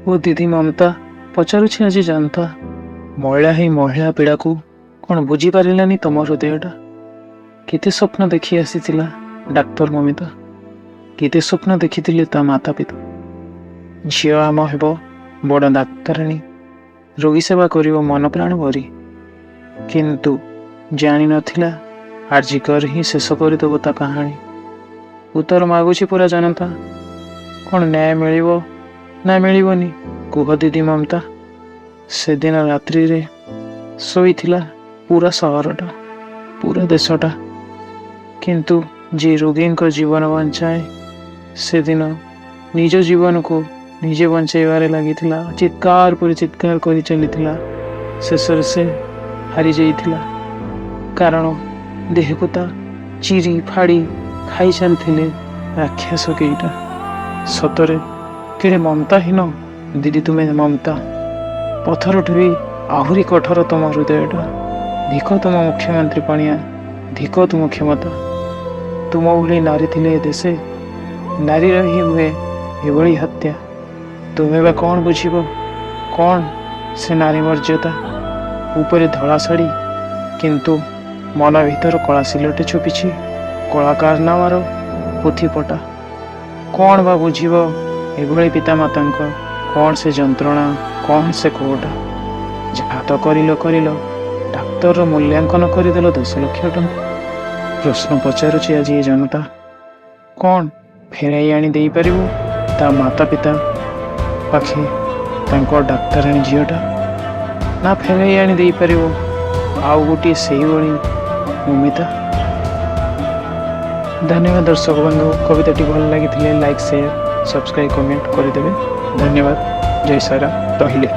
ओ दीदी ममता पचारुछि आज जानता महिला ही महिला पीड़ा को कौन बुझी पारानी तुम हृदयटा केते स्वप्न देखी आसी डाक्तर ममिता केते स्वप्न देखी ता माता पिता झील आम हेब बड़ डाक्तराणी रोगी सेवा कर मन प्राण भरी किंतु जानी नथिला आर्जिकर ही शेष करदेव ता कहानी उत्तर मागुची पूरा जानता कौन न्याय मिलिबो ना मिलिबनी कुह दीदी ममता से दिन रात्रि रे सोईथिला पूरा सहरटा पूरा देशटा किंतु जे रोगी को जीवन बंचाए से दिन निज जीवन को निजे बंचाइबारे लगी चित्कार पर चित्कार कर चली शेष से हारी जाइथिला कारण देह को ता चिरी फाड़ी खाई चलते राक्षस केईटा सतरे केड़े ममताहीन दीदी तुम्हें ममता पत्थर भी आहुरी कठोर तुम हृदयटा धिक तुम मुख्यमंत्री पाणिया धिक तुम क्षमता तुम भली नारी थिले देशे नारी ही हुए एभली हत्या तुम्हें बा कौन बुझीब कौन से नारी मर्यादा ऊपर धड़ा शाढ़ी किंतु मन भीतर कला सिलटे छुपी कलाकार नामार पुथीपटा कौन बा बुझीब एभली पिता माता कौन से जंत्रणा कौन से कोटा जहाँ तो कर डाक्तर मूल्यांकन करदेल 10 लाख टंका प्रश्न पचारुछि आज ये जनता कौन फेराई आनी दे पारिबो ता माता पिता पाखे तांको डाक्तराणी झीटा ना फेराई आनी दे पारिबो आउ गोटे से ममिता। धन्यवाद दर्शक बंधु कविताटी भल लगी लाइक शेयर सब्सक्राइब कमेंट करदेवे। धन्यवाद। जय सारा रहिले।